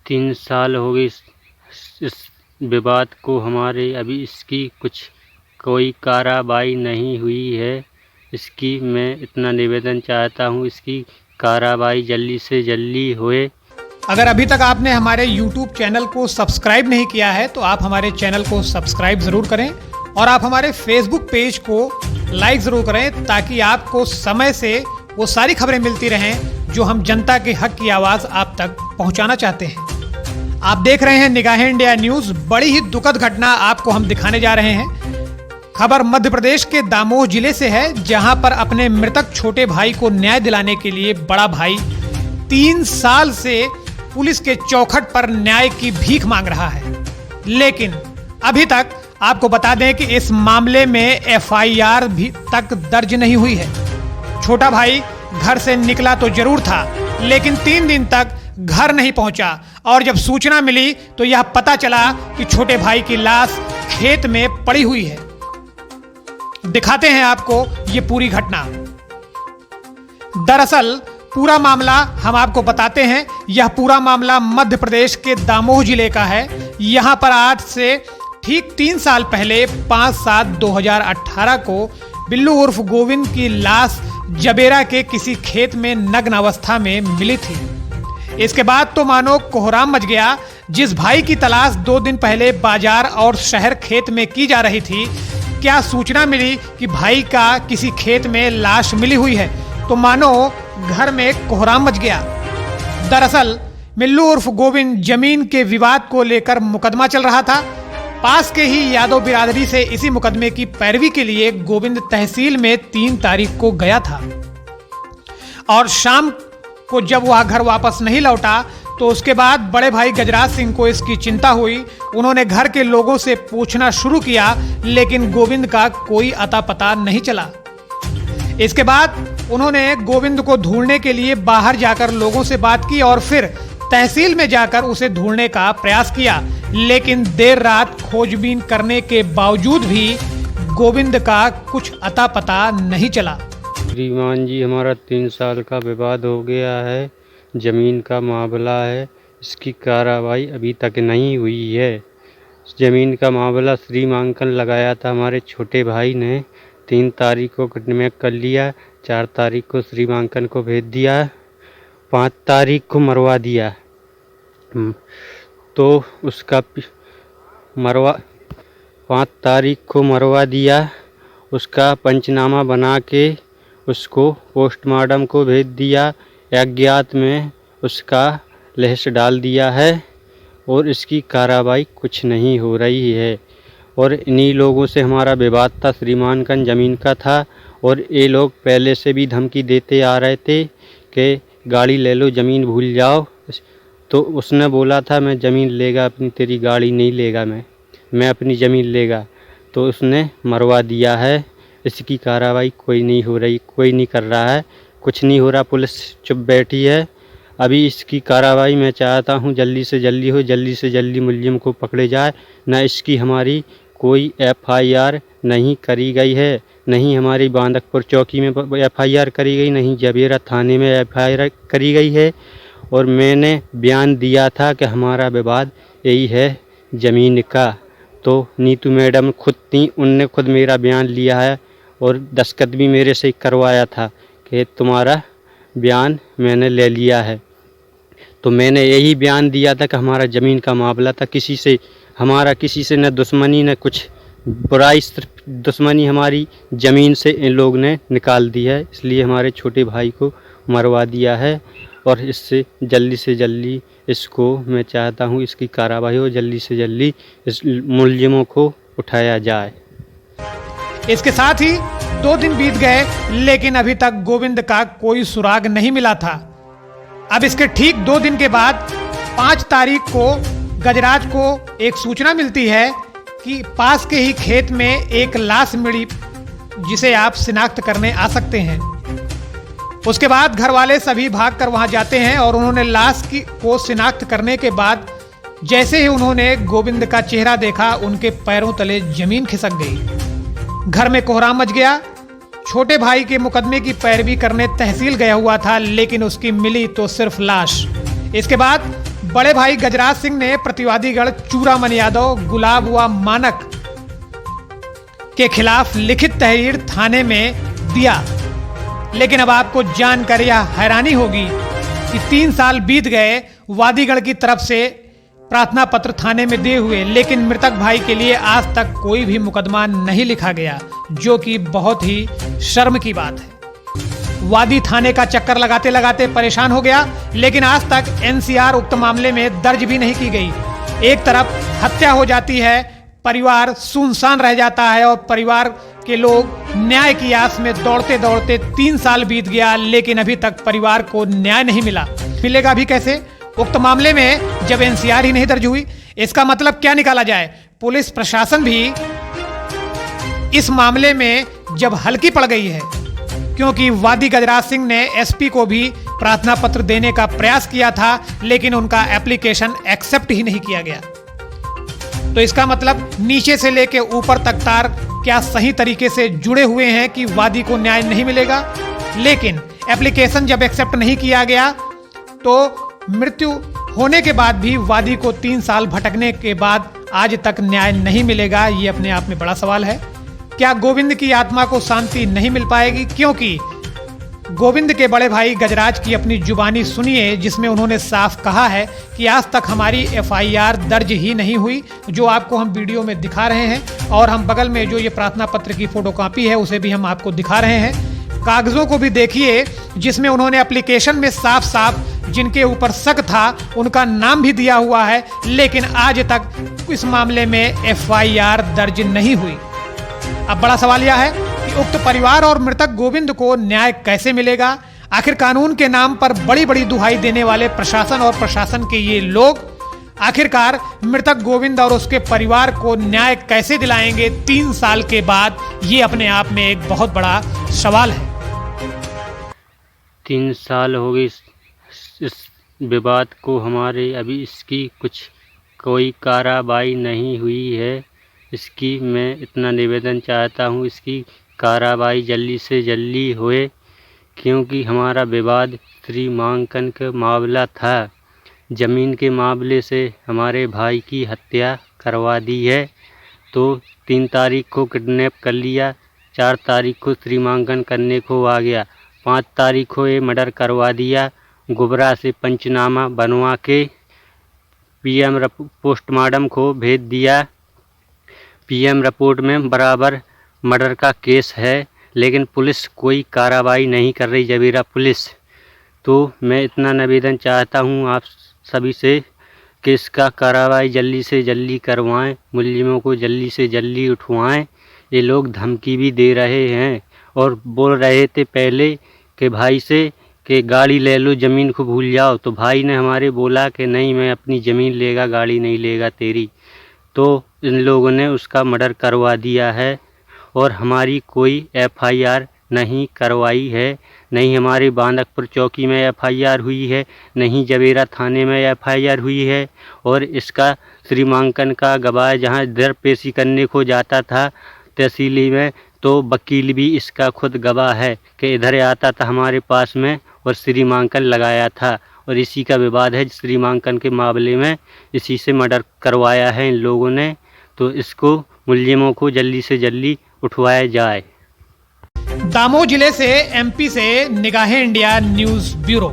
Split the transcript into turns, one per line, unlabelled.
3 साल हो गए इस विवाद को हमारे, अभी इसकी कोई कार्रवाई नहीं हुई है। इसकी मैं इतना निवेदन चाहता हूँ, इसकी कार्रवाई जल्दी से जल्दी होए।
अगर अभी तक आपने हमारे YouTube चैनल को सब्सक्राइब नहीं किया है तो आप हमारे चैनल को सब्सक्राइब ज़रूर करें और आप हमारे Facebook पेज को लाइक ज़रूर करें, ताकि आपको समय से वो सारी खबरें मिलती रहें जो हम जनता के हक की आवाज़ आप तक पहुंचाना चाहते हैं। आप देख रहे हैं निगाहें इंडिया न्यूज़। बड़ी ही दुखद घटना आपको हम दिखाने जा रहे हैं। खबर मध्य प्रदेश के दामोह जिले से है, जहां पर अपने मृतक छोटे भाई को न्याय दिलाने के लिए बड़ा भाई 3 साल से पुलिस के चौखट पर न्याय की भीख मांग रहा है। लेकिन अभी तक आपको बता दें कि इस मामले में FIR भी तक दर्ज नहीं हुई है। छोटा भाई घर से निकला तो जरूर था, लेकिन 3 दिन तक घर नहीं पहुंचा और जब सूचना मिली तो यह पता चला कि छोटे भाई की लाश खेत में पड़ी हुई है। दिखाते हैं आपको ये पूरी घटना। दरअसल पूरा मामला हम आपको बताते हैं। यह पूरा मामला मध्य प्रदेश के दामोह जिले का है। यहां पर आज से ठीक 3 साल पहले 5/7/2018 को बिल्लू उर्फ गोविंद की लाश जबेरा के किसी खेत में नग्न अवस्था में मिली थी। इसके बाद तो मानो कोहराम मच गया। जिस भाई की तलाश 2 दिन पहले बाजार और शहर खेत में की जा रही थी, क्या सूचना मिली कि भाई का किसी खेत में लाश मिली हुई है, तो मानो घर में कोहराम मच गया। दरअसल मिल्लू उर्फ गोविंद जमीन के विवाद को लेकर मुकदमा चल रहा था। पास के ही यादव बिरादरी से इसी मुकदमे की पैरवी के लिए गोविंद तहसील में 3 तारीख को गया था और शाम को जब वह घर वापस नहीं लौटा तो उसके बाद बड़े भाई गजराज सिंह को इसकी चिंता हुई। उन्होंने घर के लोगों से पूछना शुरू किया, लेकिन गोविंद का कोई अता पता नहीं चला। इसके बाद उन्होंने गोविंद को ढूंढने के लिए बाहर जाकर लोगों से बात की और फिर तहसील में जाकर उसे ढूंढने का प्रयास किया, लेकिन देर रात खोजबीन करने के बावजूद भी गोविंद का कुछ अता पता नहीं चला।
श्रीमान जी, हमारा 3 साल का विवाद हो गया है, ज़मीन का मामला है। इसकी कार्रवाई अभी तक नहीं हुई है। ज़मीन का मामला श्रीमांकन लगाया था हमारे छोटे भाई ने। 3 तारीख को किडनैप कर लिया, 4 तारीख को श्रीमांकन को भेज दिया, 5 तारीख को मरवा दिया। तो उसका 5 तारीख को मरवा दिया। उसका पंचनामा बना के उसको पोस्टमार्टम को भेज दिया। अज्ञात में उसका लहश डाल दिया है और इसकी कार्रवाई कुछ नहीं हो रही है। और इन्हीं लोगों से हमारा विवाद था, श्रीमांकन ज़मीन का था। और ये लोग पहले से भी धमकी देते आ रहे थे कि गाड़ी ले लो, ज़मीन भूल जाओ। तो उसने बोला था मैं ज़मीन लेगा अपनी, तेरी गाड़ी नहीं लेगा, मैं अपनी ज़मीन लेगा। तो उसने मरवा दिया है। इसकी कार्रवाई कोई नहीं हो रही, कोई नहीं कर रहा है, कुछ नहीं हो रहा। पुलिस चुप बैठी है। अभी इसकी कार्रवाई मैं चाहता हूँ जल्दी से जल्दी हो, जल्दी से जल्दी मुलजिम को पकड़े जाए। न इसकी हमारी कोई FIR नहीं करी गई है, नहीं हमारी बांदकपुर चौकी में FIR करी गई, नहीं जबेरा थाने में FIR करी गई है। और मैंने बयान दिया था कि हमारा विवाद यही है ज़मीन का। तो नीतू मैडम खुद थी, उनने खुद मेरा बयान लिया है और दस्तखत भी मेरे से करवाया था कि तुम्हारा बयान मैंने ले लिया है। तो मैंने यही बयान दिया था कि हमारा ज़मीन का मामला था। हमारा किसी से न दुश्मनी न कुछ बुराई, सिर्फ दुश्मनी हमारी ज़मीन से इन लोग ने निकाल दी है। इसलिए हमारे छोटे भाई को मरवा दिया है और इससे जल्दी से जल्दी इसको मैं चाहता हूँ इसकी कार्रवाई हो, जल्दी से जल्दी इस मुलजिमों को उठाया जाए।
इसके साथ ही 2 दिन बीत गए, लेकिन अभी तक गोविंद का कोई सुराग नहीं मिला था। अब इसके ठीक 2 दिन के बाद 5 तारीख को गजराज को एक सूचना मिलती है कि पास के ही खेत में एक लाश मिली, जिसे आप शिनाख्त करने आ सकते हैं। उसके बाद घर वाले सभी भागकर वहां जाते हैं और उन्होंने लाश को शिनाख्त करने के बाद जैसे ही उन्होंने गोविंद का चेहरा देखा, उनके पैरों तले जमीन खिसक गई। घर में कोहराम मच गया। छोटे भाई के मुकदमे की पैरवी करने तहसील गया हुआ था, लेकिन उसकी मिली तो सिर्फ लाश। इसके बाद बड़े भाई गजराज सिंह ने प्रतिवादीगढ़ चूड़ामन यादव, गुलाब व मानक के खिलाफ लिखित तहरीर थाने में दिया। लेकिन अब आपको जानकर यह हैरानी होगी कि 3 साल बीत गए वादीगढ़ की तरफ से प्रार्थना पत्र थाने में दिए हुए, लेकिन मृतक भाई के लिए आज तक कोई भी मुकदमा नहीं लिखा गया, जो कि बहुत ही शर्म की बात है। वादी थाने का चक्कर लगाते लगाते परेशान हो गया, लेकिन आज तक एनसीआर उक्त मामले में दर्ज भी नहीं की गई। एक तरफ हत्या हो जाती है, परिवार सुनसान रह जाता है और परिवार के लोग न्याय की आस में दौड़ते दौड़ते 3 साल बीत गया, लेकिन अभी तक परिवार को न्याय नहीं मिला। मिलेगा भी कैसे? उक्त मामले में जब एनसीआर ही नहीं दर्ज हुई, इसका मतलब क्या निकाला जाए? पुलिस प्रशासन भी इस मामले में जब हल्की पड़ गई है, क्योंकि वादी गजराज सिंह ने एसपी को भी प्रार्थना पत्र देने का प्रयास किया था, लेकिन उनका एप्लीकेशन एक्सेप्ट ही नहीं किया गया। तो इसका मतलब नीचे से लेके ऊपर तक तार क्या सही तरीके से जुड़े हुए हैं कि वादी को न्याय नहीं मिलेगा। लेकिन एप्लीकेशन जब एक्सेप्ट नहीं किया गया तो मृत्यु होने के बाद भी वादी को 3 साल भटकने के बाद आज तक न्याय नहीं मिलेगा। ये अपने आप में बड़ा सवाल है। क्या गोविंद की आत्मा को शांति नहीं मिल पाएगी? क्योंकि गोविंद के बड़े भाई गजराज की अपनी जुबानी सुनिए, जिसमें उन्होंने साफ कहा है कि आज तक हमारी एफआईआर दर्ज ही नहीं हुई, जो आपको हम वीडियो में दिखा रहे हैं। और हम बगल में जो ये प्रार्थना पत्र की फोटोकॉपी है उसे भी हम आपको दिखा रहे हैं। कागजों को भी देखिए, जिसमें उन्होंने एप्लीकेशन में साफ साफ जिनके ऊपर शक था उनका नाम भी दिया हुआ है, लेकिन आज तक इस मामले में एफआईआर दर्ज नहीं हुई। अब बड़ा सवाल यह है कि उक्त परिवार और मृतक गोविंद को न्याय कैसे मिलेगा? आखिर कानून के नाम पर बड़ी बड़ी दुहाई देने वाले प्रशासन और प्रशासन के ये लोग आखिरकार मृतक गोविंद और उसके परिवार को न्याय कैसे दिलाएंगे 3 साल के बाद? ये अपने आप में एक बहुत बड़ा सवाल है।
3 साल हो गए इस विवाद को हमारे, अभी इसकी कोई कार्रवाई नहीं हुई है। इसकी मैं इतना निवेदन चाहता हूँ, इसकी कार्रवाई जल्दी से जल्दी होए, क्योंकि हमारा विवाद श्रीमांकन का मामला था। ज़मीन के मामले से हमारे भाई की हत्या करवा दी है। तो 3 तारीख को किडनैप कर लिया, 4 तारीख को श्रीमांकन करने को आ गया, 5 तारीख को ये मर्डर करवा दिया। गुबरा से पंचनामा बनवा के पीएम पोस्टमार्टम को भेज दिया। पीएम रिपोर्ट में बराबर मर्डर का केस है, लेकिन पुलिस कोई कार्रवाई नहीं कर रही, जबीरा पुलिस। तो मैं इतना निवेदन चाहता हूँ आप सभी से कि इसका कार्रवाई जल्दी से जल्दी करवाएं, मुलजिमों को जल्दी से जल्दी उठवाएं। ये लोग धमकी भी दे रहे हैं और बोल रहे थे पहले कि भाई से कि गाड़ी ले लो, ज़मीन को भूल जाओ। तो भाई ने हमारे बोला कि नहीं, मैं अपनी ज़मीन लेगा, गाड़ी नहीं लेगा तेरी। तो इन लोगों ने उसका मर्डर करवा दिया है और हमारी कोई एफआईआर नहीं करवाई है। नहीं हमारे बांदकपुर चौकी में एफआईआर हुई है, नहीं जबेरा थाने में एफआईआर हुई है। और इसका श्रीमांकन का गवाह जहां दर पेशी करने को जाता था तहसीली में, तो वकील भी इसका खुद गवाह है कि इधर आता था हमारे पास में और श्रीमांकन लगाया था। और इसी का विवाद है, श्रीमांकन के मामले में इसी से मर्डर करवाया है इन लोगों ने। तो इसको मुलजिमों को जल्दी से जल्दी उठवाया जाए।
दामोह जिले से एमपी से निगाहें इंडिया न्यूज़ ब्यूरो।